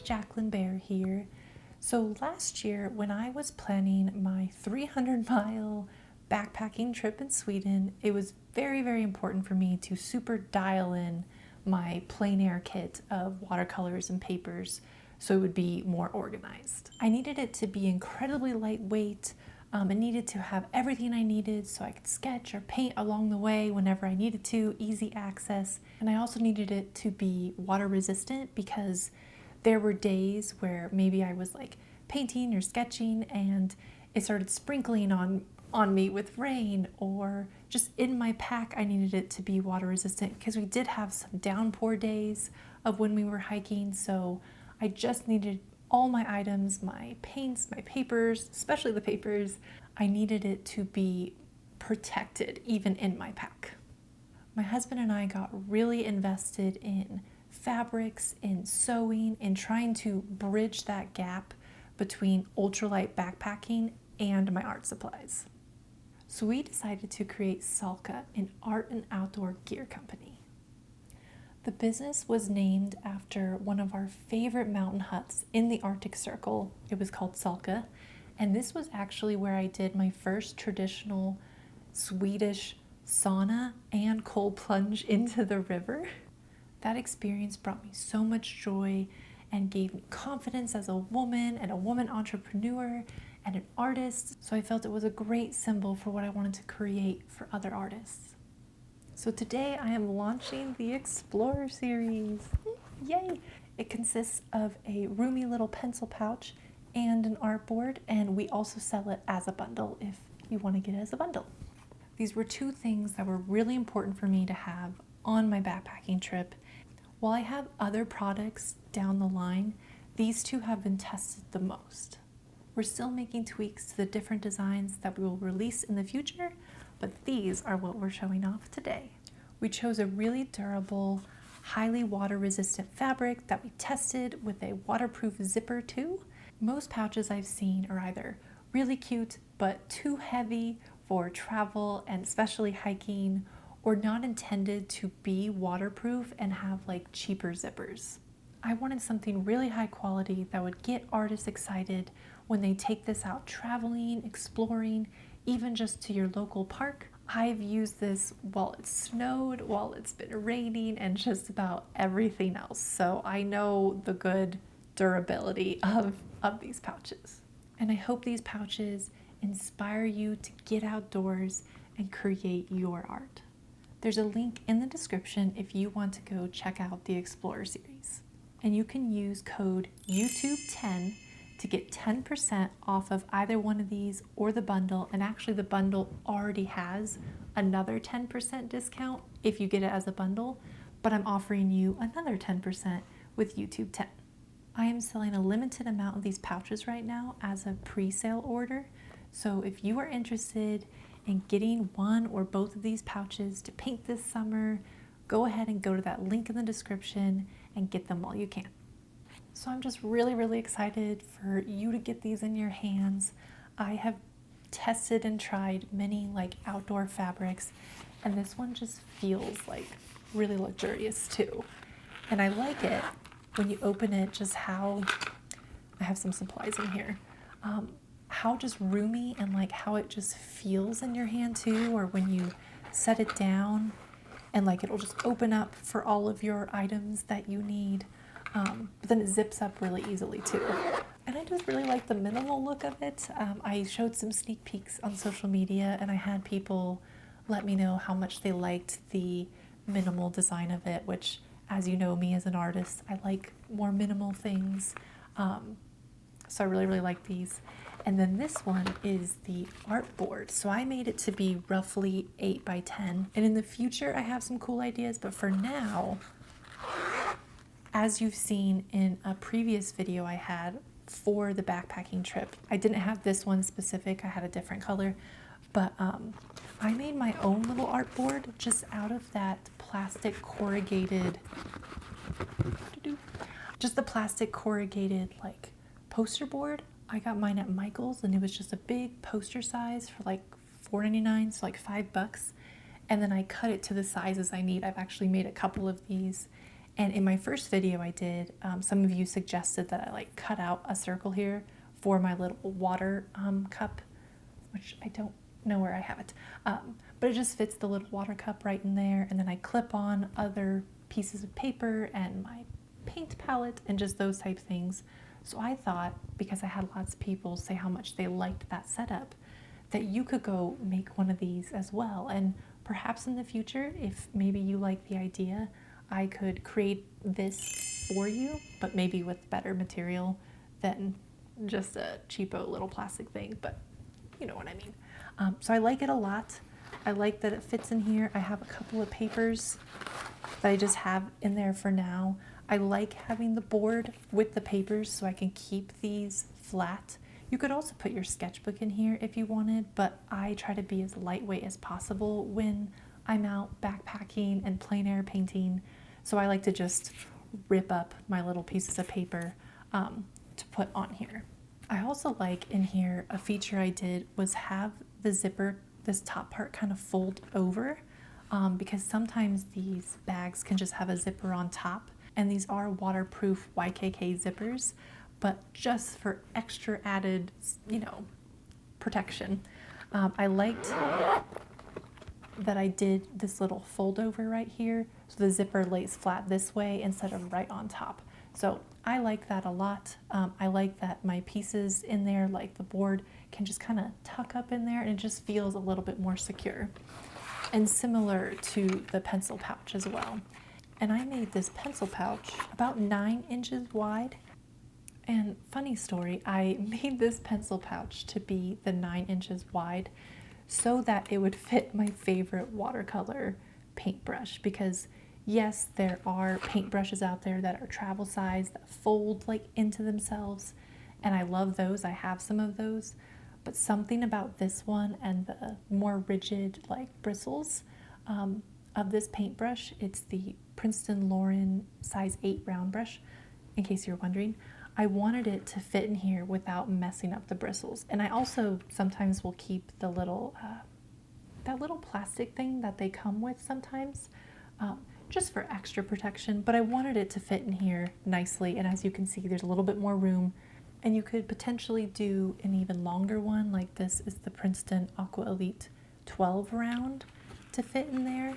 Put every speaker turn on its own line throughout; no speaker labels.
Jacqueline Bear here. So last year when I was planning my 300-mile backpacking trip in Sweden, it was very, very important for me to super dial in my plein air kit of watercolors and papers so it would be more organized. I needed it to be incredibly lightweight. It needed to have everything I needed so I could sketch or paint along the way whenever I needed to, easy access. And I also needed it to be water resistant because there were days where maybe I was like painting or sketching and it started sprinkling on me with rain, or just in my pack I needed it to be water resistant because we did have some downpour days of when we were hiking. So I just needed all my items, my paints, my papers, especially the papers, I needed it to be protected even in my pack. My husband and I got really invested in fabrics, in sewing, in trying to bridge that gap between ultralight backpacking and my art supplies. So we decided to create Salka, an art and outdoor gear company. The business was named after one of our favorite mountain huts in the Arctic Circle. It was called Salka, and this was actually where I did my first traditional Swedish sauna and cold plunge into the river. That experience brought me so much joy and gave me confidence as a woman and a woman entrepreneur and an artist. So I felt it was a great symbol for what I wanted to create for other artists. So today I am launching the Explorer series. Yay! It consists of a roomy little pencil pouch and an artboard, and we also sell it as a bundle if you want to get it as a bundle. These were two things that were really important for me to have on my backpacking trip. While I have other products down the line, these two have been tested the most. We're still making tweaks to the different designs that we will release in the future, but these are what we're showing off today. We chose a really durable, highly water-resistant fabric that we tested with a waterproof zipper too. Most pouches I've seen are either really cute but too heavy for travel and especially hiking, or not intended to be waterproof and have like cheaper zippers. I wanted something really high quality that would get artists excited when they take this out traveling, exploring, even just to your local park. I've used this while it snowed, while it's been raining, and just about everything else. So I know the good durability of these pouches. And I hope these pouches inspire you to get outdoors and create your art. There's a link in the description if you want to go check out the Explorer series. And you can use code YouTube10 to get 10% off of either one of these or the bundle. And actually the bundle already has another 10% discount if you get it as a bundle, but I'm offering you another 10% with YouTube 10. I am selling a limited amount of these pouches right now as a pre-sale order. So if you are interested in getting one or both of these pouches to paint this summer, go ahead and go to that link in the description and get them while you can. So I'm just really, really excited for you to get these in your hands. I have tested and tried many like outdoor fabrics, and this one just feels like really luxurious too. And I like it when you open it, just how, I have some supplies in here, how just roomy and like how it just feels in your hand too, or when you set it down and like it'll just open up for all of your items that you need. But then it zips up really easily too. And I just really like the minimal look of it. I showed some sneak peeks on social media and I had people let me know how much they liked the minimal design of it, which, as you know me as an artist, I like more minimal things. So I really, really like these. And then this one is the art board. So I made it to be roughly 8 by 10. And in the future, I have some cool ideas, but for now, as you've seen in a previous video I had for the backpacking trip, I didn't have this one specific, I had a different color, but I made my own little art board just out of that plastic corrugated, just the plastic corrugated like poster board. I got mine at Michael's and it was just a big poster size for like $4.99, so like $5. And then I cut it to the sizes I need. I've actually made a couple of these And in my first video I did, some of you suggested that I like cut out a circle here for my little water cup, which I don't know where I have it, but it just fits the little water cup right in there. And then I clip on other pieces of paper and my paint palette and just those type things. So I thought, because I had lots of people say how much they liked that setup, that you could go make one of these as well. And perhaps in the future, if maybe you like the idea, I could create this for you, but maybe with better material than just a cheapo little plastic thing, but you know what I mean. So I like it a lot. I like that it fits in here. I have a couple of papers that I just have in there for now. I like having the board with the papers so I can keep these flat. You could also put your sketchbook in here if you wanted, but I try to be as lightweight as possible when I'm out backpacking and plein air painting. So I like to just rip up my little pieces of paper to put on here. I also like in here, a feature I did was have the zipper, this top part kind of fold over, because sometimes these bags can just have a zipper on top, and these are waterproof YKK zippers, but just for extra added, you know, protection. I liked that I did this little fold over right here, so the zipper lays flat this way instead of right on top. So I like that a lot. I like that my pieces in there, like the board, can just kind of tuck up in there, and it just feels a little bit more secure. And similar to the pencil pouch as well. And I made this pencil pouch about 9 inches wide. And funny story, I made this pencil pouch to be the 9 inches wide so that it would fit my favorite watercolor paintbrush, because yes, there are paintbrushes out there that are travel size that fold like into themselves, and I love those. I have some of those, but something about this one and the more rigid like bristles of this paintbrush, it's the Princeton Lauren size 8 round brush, in case you're wondering. I wanted it to fit in here without messing up the bristles. And I also sometimes will keep the little, that little plastic thing that they come with sometimes, just for extra protection, but I wanted it to fit in here nicely. And as you can see, there's a little bit more room, and you could potentially do an even longer one. Like this is the Princeton Aqua Elite 12 round to fit in there.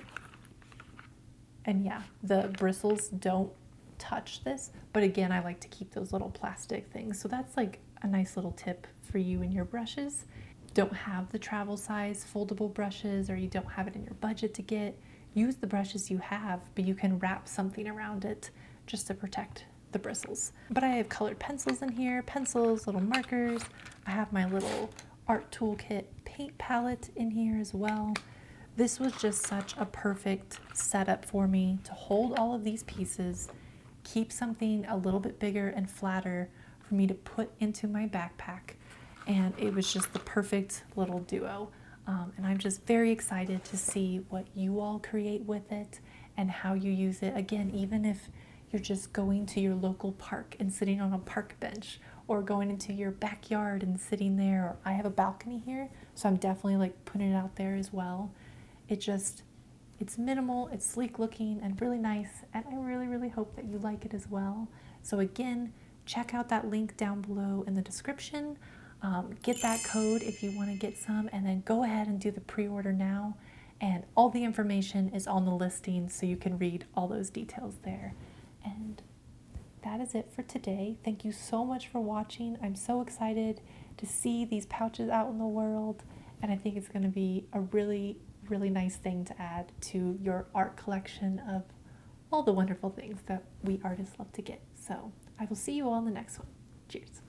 And yeah, the bristles don't touch this, but again, I like to keep those little plastic things. So that's like a nice little tip for you and your brushes. Don't have the travel size foldable brushes, or you don't have it in your budget to get, use the brushes you have, but you can wrap something around it just to protect the bristles. But I have colored pencils in here, pencils, little markers. I have my little art toolkit paint palette in here as well. This was just such a perfect setup for me to hold all of these pieces, keep something a little bit bigger and flatter for me to put into my backpack. And it was just the perfect little duo. And I'm just very excited to see what you all create with it and how you use it. Again, even if you're just going to your local park and sitting on a park bench, or going into your backyard and sitting there, or I have a balcony here, so I'm definitely like putting it out there as well. It's minimal, it's sleek looking and really nice, and I really, really hope that you like it as well. So again, check out that link down below in the description. Get that code if you want to get some, and then go ahead and do the pre-order now. And all the information is on the listing, so you can read all those details there. And that is it for today. Thank you so much for watching. I'm so excited to see these pouches out in the world, and I think it's going to be a really, really nice thing to add to your art collection of all the wonderful things that we artists love to get. So I will see you all in the next one. Cheers.